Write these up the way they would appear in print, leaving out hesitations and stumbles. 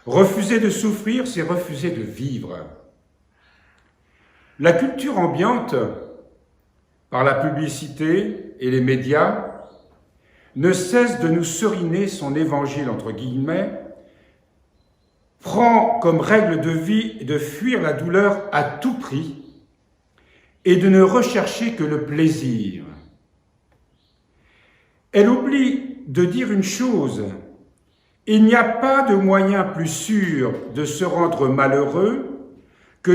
Refuser de souffrir, c'est refuser de vivre. La culture ambiante, par la publicité et les médias, ne cesse de nous seriner son évangile, entre guillemets, prend comme règle de vie de fuir la douleur à tout prix et de ne rechercher que le plaisir. Elle oublie de dire une chose: il n'y a pas de moyen plus sûr de se rendre malheureux que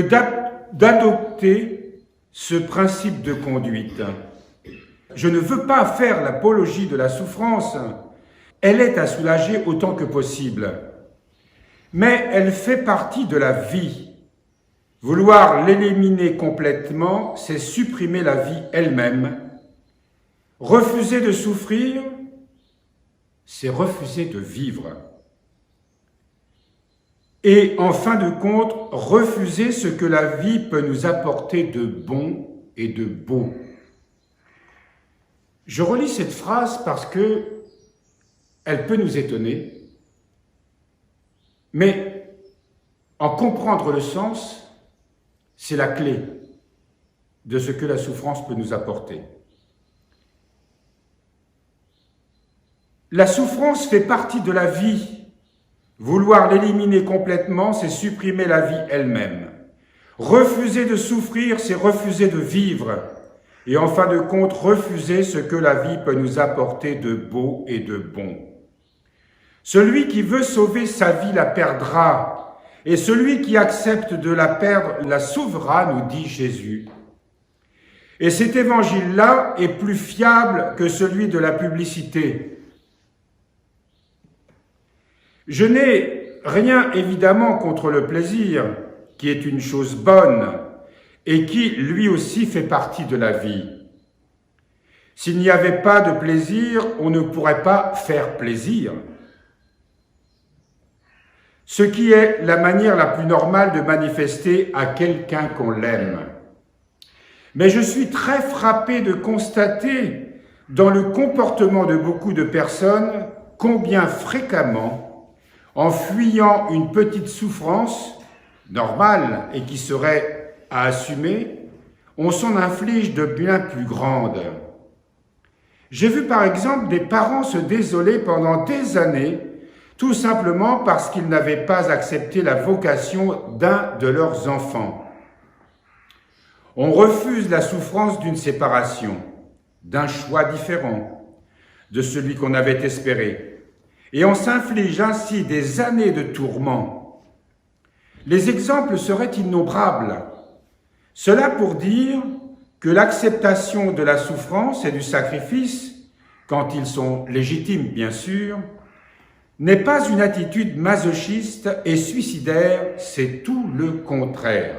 d'adopter ce principe de conduite. Je ne veux pas faire l'apologie de la souffrance, elle est à soulager autant que possible, mais elle fait partie de la vie. Vouloir l'éliminer complètement, c'est supprimer la vie elle-même. Refuser de souffrir, c'est refuser de vivre. Et en fin de compte, refuser ce que la vie peut nous apporter de bon et de beau. Je relis cette phrase parce que elle peut nous étonner, mais en comprendre le sens, c'est la clé de ce que la souffrance peut nous apporter. La souffrance fait partie de la vie. Vouloir l'éliminer complètement, c'est supprimer la vie elle-même. Refuser de souffrir, c'est refuser de vivre. Et en fin de compte, refuser ce que la vie peut nous apporter de beau et de bon. Celui qui veut sauver sa vie la perdra, et celui qui accepte de la perdre la sauvera, nous dit Jésus. Et cet évangile-là est plus fiable que celui de la publicité. Je n'ai rien évidemment contre le plaisir, qui est une chose bonne et qui lui aussi fait partie de la vie. S'il n'y avait pas de plaisir, on ne pourrait pas faire plaisir. Ce qui est la manière la plus normale de manifester à quelqu'un qu'on l'aime. Mais je suis très frappé de constater dans le comportement de beaucoup de personnes combien fréquemment, en fuyant une petite souffrance normale et qui serait à assumer, on s'en inflige de bien plus grandes. J'ai vu par exemple des parents se désoler pendant des années, tout simplement parce qu'ils n'avaient pas accepté la vocation d'un de leurs enfants. On refuse la souffrance d'une séparation, d'un choix différent de celui qu'on avait espéré. Et on s'inflige ainsi des années de tourments. Les exemples seraient innombrables. Cela pour dire que l'acceptation de la souffrance et du sacrifice, quand ils sont légitimes bien sûr, n'est pas une attitude masochiste et suicidaire, c'est tout le contraire.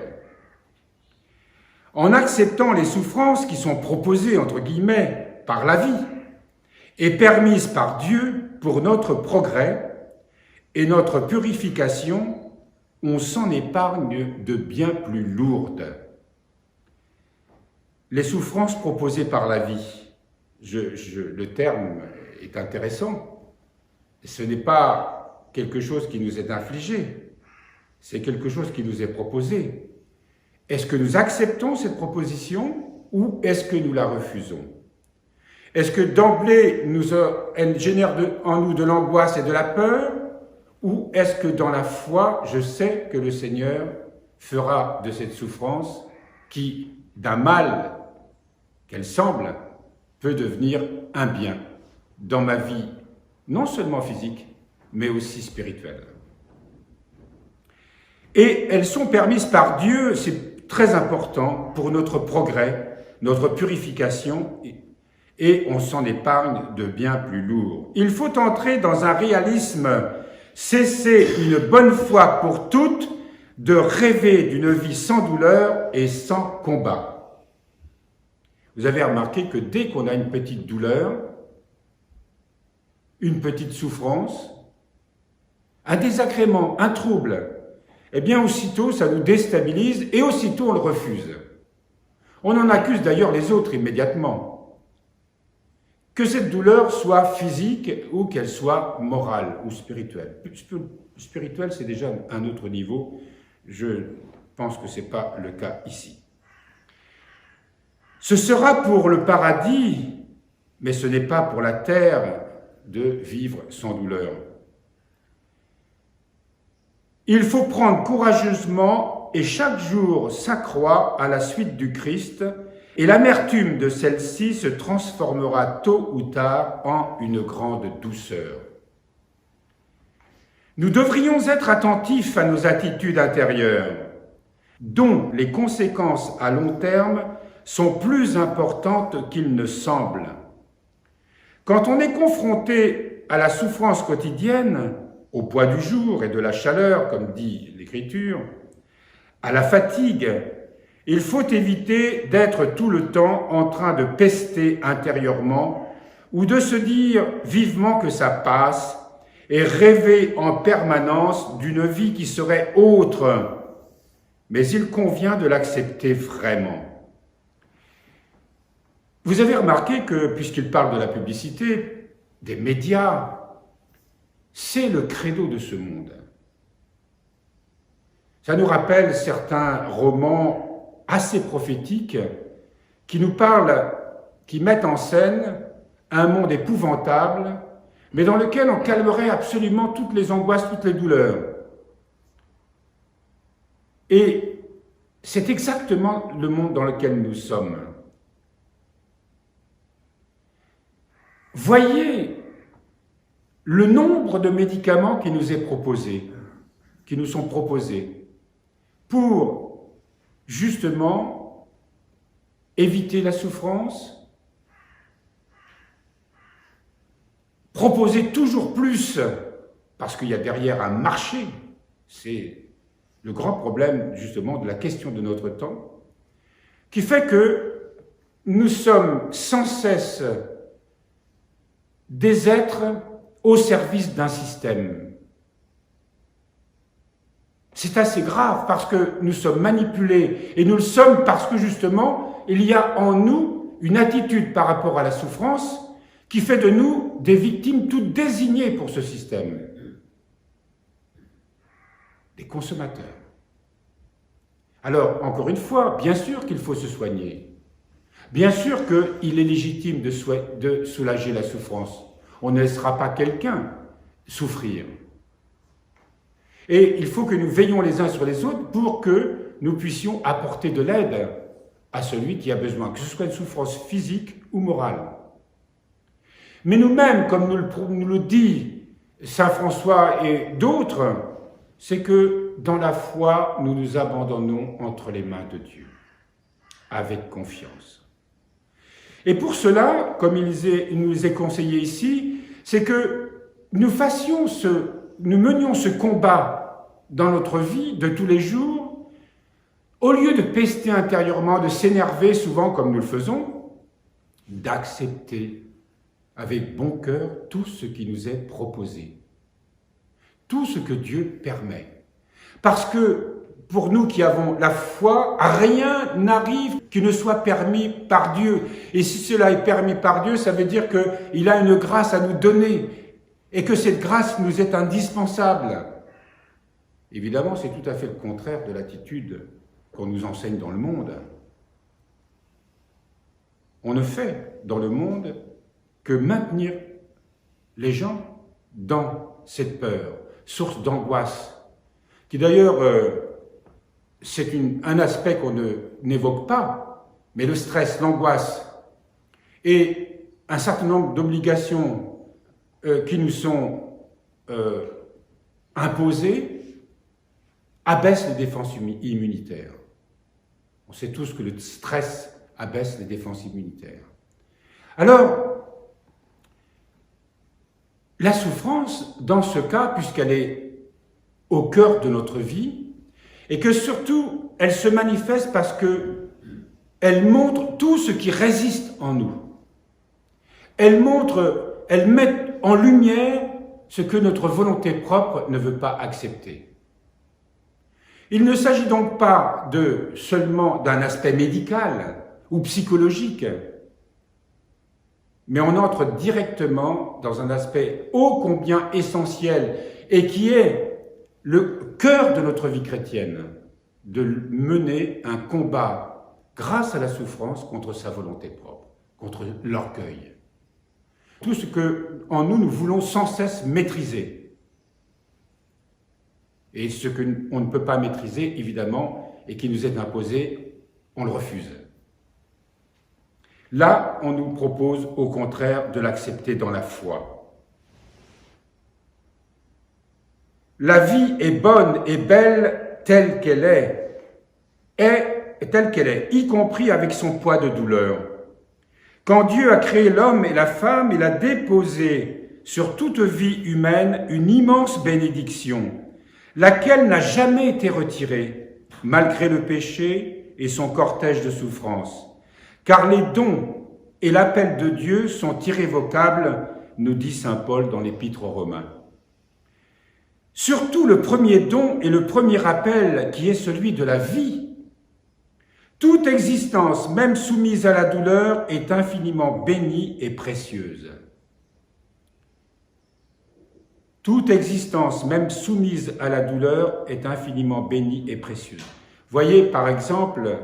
En acceptant les souffrances qui sont proposées, entre guillemets, par la vie, et permises par Dieu pour notre progrès et notre purification, on s'en épargne de bien plus lourdes. Les souffrances proposées par la vie, le terme est intéressant, ce n'est pas quelque chose qui nous est infligé, c'est quelque chose qui nous est proposé. Est-ce que nous acceptons cette proposition ou est-ce que nous la refusons ? Est-ce que d'emblée, elle génère en nous de l'angoisse et de la peur, ou est-ce que dans la foi, je sais que le Seigneur fera de cette souffrance qui, d'un mal qu'elle semble, peut devenir un bien dans ma vie, non seulement physique, mais aussi spirituelle. Et elles sont permises par Dieu, c'est très important pour notre progrès, notre purification, et on s'en épargne de bien plus lourd. Il faut entrer dans un réalisme, cesser une bonne fois pour toutes de rêver d'une vie sans douleur et sans combat. Vous avez remarqué que dès qu'on a une petite douleur, une petite souffrance, un désagrément, un trouble, eh bien aussitôt ça nous déstabilise et aussitôt on le refuse. On en accuse d'ailleurs les autres immédiatement. que cette douleur soit physique ou qu'elle soit morale ou spirituelle. Spirituelle, c'est déjà un autre niveau. Je pense que ce n'est pas le cas ici. Ce sera pour le paradis, mais ce n'est pas pour la terre de vivre sans douleur. Il faut prendre courageusement et chaque jour sa croix à la suite du Christ, et l'amertume de celle-ci se transformera tôt ou tard en une grande douceur. Nous devrions être attentifs à nos attitudes intérieures, dont les conséquences à long terme sont plus importantes qu'il ne semble. Quand on est confronté à la souffrance quotidienne, au poids du jour et de la chaleur, comme dit l'Écriture, à la fatigue, il faut éviter d'être tout le temps en train de pester intérieurement ou de se dire vivement que ça passe et rêver en permanence d'une vie qui serait autre. Mais il convient de l'accepter vraiment. Vous avez remarqué que, puisqu'il parle de la publicité, des médias, c'est le credo de ce monde. Ça nous rappelle certains romans assez prophétiques qui nous parlent, qui mettent en scène un monde épouvantable, mais dans lequel on calmerait absolument toutes les angoisses, toutes les douleurs. Et c'est exactement le monde dans lequel nous sommes. Voyez le nombre de médicaments qui nous est proposé, qui nous sont proposés, pour justement éviter la souffrance, proposer toujours plus, parce qu'il y a derrière un marché, c'est le grand problème justement de la question de notre temps, qui fait que nous sommes sans cesse des êtres au service d'un système. C'est assez grave parce que nous sommes manipulés et nous le sommes parce que justement il y a en nous une attitude par rapport à la souffrance qui fait de nous des victimes toutes désignées pour ce système. Des consommateurs. Alors, encore une fois, bien sûr qu'il faut se soigner. Bien sûr qu'il est légitime de soulager la souffrance. On ne laissera pas quelqu'un souffrir. Et il faut que nous veillions les uns sur les autres pour que nous puissions apporter de l'aide à celui qui a besoin, que ce soit une souffrance physique ou morale. Mais nous-mêmes, comme nous le dit saint François et d'autres, c'est que dans la foi, nous nous abandonnons entre les mains de Dieu, avec confiance. Et pour cela, comme il nous est conseillé ici, c'est que nous menions ce combat dans notre vie de tous les jours, au lieu de pester intérieurement, de s'énerver souvent comme nous le faisons, d'accepter avec bon cœur tout ce qui nous est proposé, tout ce que Dieu permet. Parce que pour nous qui avons la foi, rien n'arrive qui ne soit permis par Dieu. Et si cela est permis par Dieu, ça veut dire qu'il a une grâce à nous donner et que cette grâce nous est indispensable. Évidemment, c'est tout à fait le contraire de l'attitude qu'on nous enseigne dans le monde. On ne fait dans le monde que maintenir les gens dans cette peur, source d'angoisse, qui d'ailleurs, c'est un aspect qu'on n'évoque pas, mais le stress, l'angoisse et un certain nombre d'obligations qui nous sont imposées abaissent les défenses immunitaires. On sait tous que le stress abaisse les défenses immunitaires. Alors, la souffrance, dans ce cas, puisqu'elle est au cœur de notre vie, et que surtout, elle se manifeste parce qu'elle montre tout ce qui résiste en nous. Elle met en lumière ce que notre volonté propre ne veut pas accepter. Il ne s'agit donc pas seulement d'un aspect médical ou psychologique, mais on entre directement dans un aspect ô combien essentiel et qui est le cœur de notre vie chrétienne, de mener un combat grâce à la souffrance contre sa volonté propre, contre l'orgueil. Tout ce que en nous, nous voulons sans cesse maîtriser. Et ce qu'on ne peut pas maîtriser, évidemment, et qui nous est imposé, on le refuse. Là, on nous propose au contraire de l'accepter dans la foi. La vie est bonne et belle telle qu'elle est, y compris avec son poids de douleur. Quand Dieu a créé l'homme et la femme, il a déposé sur toute vie humaine une immense bénédiction, laquelle n'a jamais été retirée, malgré le péché et son cortège de souffrances. Car les dons et l'appel de Dieu sont irrévocables, nous dit saint Paul dans l'Épître aux Romains. Surtout le premier don et le premier appel qui est celui de la vie. Toute existence, même soumise à la douleur, est infiniment bénie et précieuse. Toute existence, même soumise à la douleur, est infiniment bénie et précieuse. Voyez, par exemple,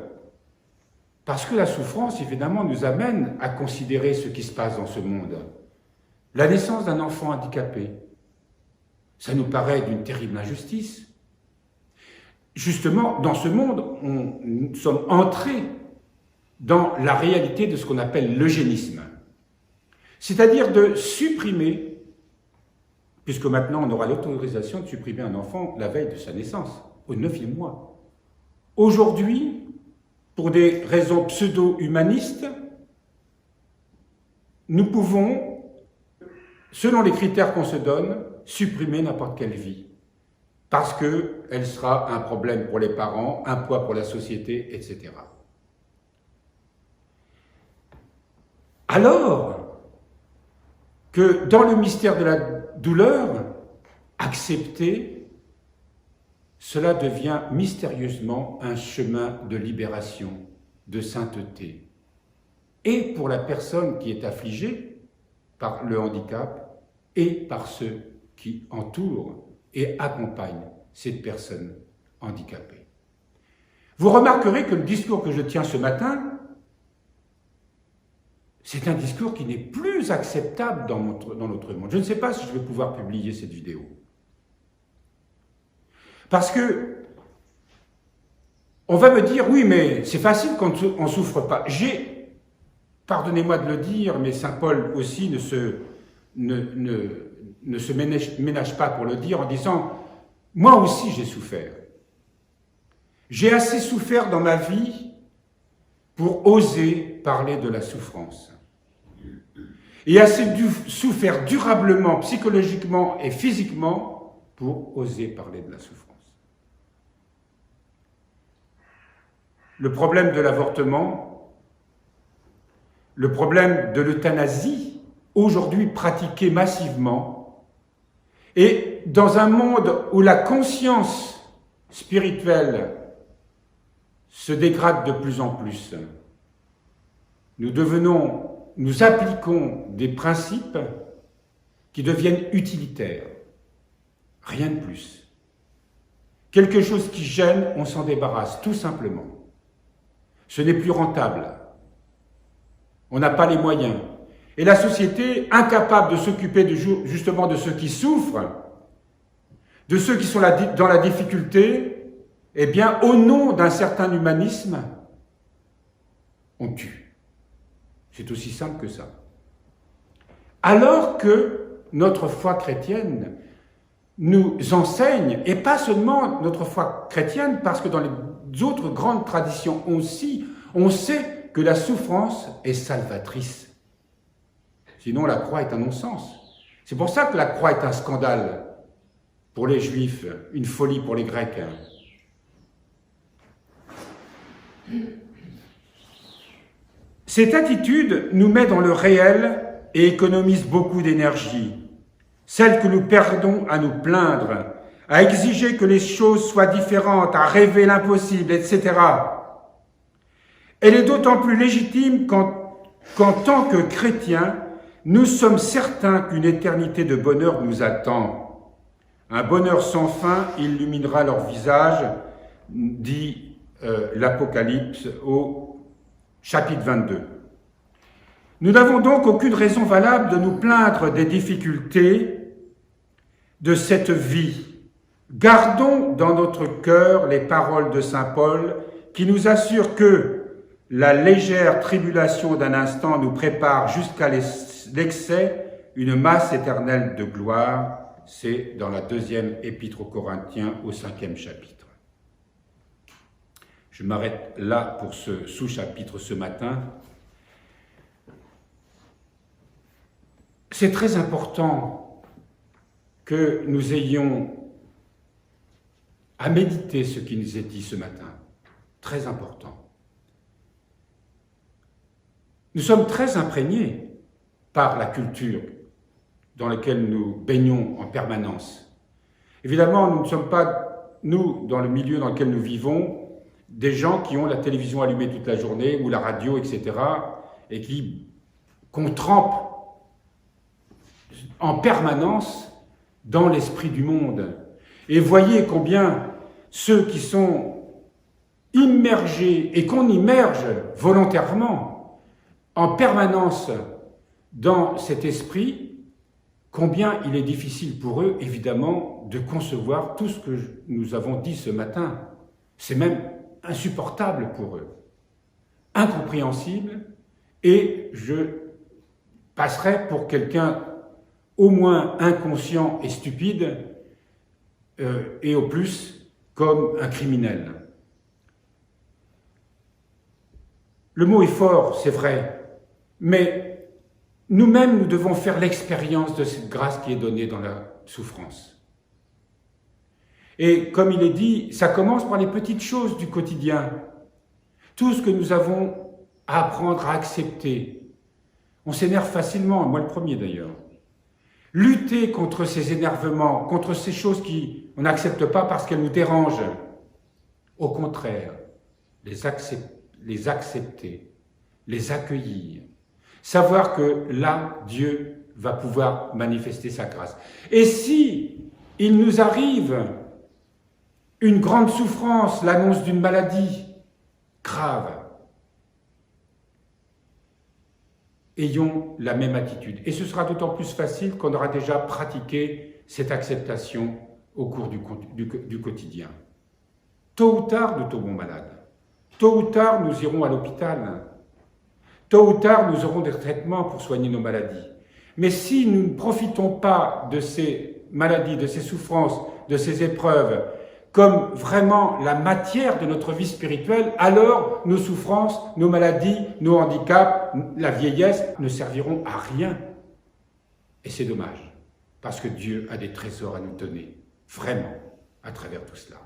parce que la souffrance, évidemment, nous amène à considérer ce qui se passe dans ce monde. La naissance d'un enfant handicapé, ça nous paraît d'une terrible injustice. Justement, dans ce monde, nous sommes entrés dans la réalité de ce qu'on appelle l'eugénisme. C'est-à-dire de supprimer, puisque maintenant on aura l'autorisation de supprimer un enfant la veille de sa naissance, au 9e mois. Aujourd'hui, pour des raisons pseudo-humanistes, nous pouvons, selon les critères qu'on se donne, supprimer n'importe quelle vie. Parce qu'elle sera un problème pour les parents, un poids pour la société, etc. Alors que dans le mystère de la douleur, accepter, cela devient mystérieusement un chemin de libération, de sainteté. Et pour la personne qui est affligée par le handicap, et par ceux qui entourent et accompagnent cette personne handicapée. Vous remarquerez que le discours que je tiens ce matin, c'est un discours qui n'est plus acceptable dans notre monde. Je ne sais pas si je vais pouvoir publier cette vidéo. Parce que on va me dire, oui, mais c'est facile quand on ne souffre pas. Pardonnez-moi de le dire, mais saint Paul aussi ne se ménage pas pour le dire en disant « Moi aussi j'ai souffert. J'ai assez souffert dans ma vie pour oser parler de la souffrance. Et assez souffert durablement, psychologiquement et physiquement pour oser parler de la souffrance. » Le problème de l'avortement, le problème de l'euthanasie, aujourd'hui pratiquée massivement, et dans un monde où la conscience spirituelle se dégrade de plus en plus, nous appliquons des principes qui deviennent utilitaires, rien de plus. Quelque chose qui gêne, on s'en débarrasse, tout simplement. Ce n'est plus rentable. On n'a pas les moyens. Et la société, incapable de s'occuper justement de ceux qui souffrent, de ceux qui sont dans la difficulté, eh bien, au nom d'un certain humanisme, on tue. C'est aussi simple que ça. Alors que notre foi chrétienne nous enseigne, et pas seulement notre foi chrétienne, parce que dans les autres grandes traditions aussi, on sait que la souffrance est salvatrice. Sinon, la croix est un non-sens. C'est pour ça que la croix est un scandale pour les Juifs, une folie pour les Grecs. Cette attitude nous met dans le réel et économise beaucoup d'énergie, celle que nous perdons à nous plaindre, à exiger que les choses soient différentes, à rêver l'impossible, etc. Elle est d'autant plus légitime qu'en tant que chrétiens, nous sommes certains qu'une éternité de bonheur nous attend. Un bonheur sans fin illuminera leur visage, dit l'Apocalypse au chapitre 22. Nous n'avons donc aucune raison valable de nous plaindre des difficultés de cette vie. Gardons dans notre cœur les paroles de saint Paul qui nous assurent que la légère tribulation d'un instant nous prépare jusqu'à l'excès une masse éternelle de gloire. C'est dans la deuxième épître aux Corinthiens au 5e chapitre. Je m'arrête là pour ce sous-chapitre ce matin. C'est très important que nous ayons à méditer ce qui nous est dit ce matin. Très important. Nous sommes très imprégnés par la culture dans laquelle nous baignons en permanence. Évidemment, nous ne sommes pas, nous, dans le milieu dans lequel nous vivons, des gens qui ont la télévision allumée toute la journée ou la radio, etc., et qu'on trempe en permanence dans l'esprit du monde. Et voyez combien ceux qui sont immergés et qu'on immerge volontairement en permanence dans cet esprit, combien il est difficile pour eux, évidemment, de concevoir tout ce que nous avons dit ce matin. C'est même insupportable pour eux, incompréhensible, et je passerai pour quelqu'un au moins inconscient et stupide, et au plus comme un criminel. Le mot est fort, c'est vrai, mais nous-mêmes, nous devons faire l'expérience de cette grâce qui est donnée dans la souffrance. Et comme il est dit, ça commence par les petites choses du quotidien. Tout ce que nous avons à apprendre à accepter. On s'énerve facilement, moi le premier d'ailleurs. Lutter contre ces énervements, contre ces choses qu'on n'accepte pas parce qu'elles nous dérangent. Au contraire, les accepter, les accueillir. Savoir que là, Dieu va pouvoir manifester sa grâce. Et si il nous arrive une grande souffrance, l'annonce d'une maladie grave, ayons la même attitude. Et ce sera d'autant plus facile qu'on aura déjà pratiqué cette acceptation au cours du quotidien. Tôt ou tard, nous tombons malades. Tôt ou tard, nous irons à l'hôpital. Tôt ou tard, nous aurons des traitements pour soigner nos maladies. Mais si nous ne profitons pas de ces maladies, de ces souffrances, de ces épreuves, comme vraiment la matière de notre vie spirituelle, alors nos souffrances, nos maladies, nos handicaps, la vieillesse ne serviront à rien. Et c'est dommage, parce que Dieu a des trésors à nous donner, vraiment, à travers tout cela.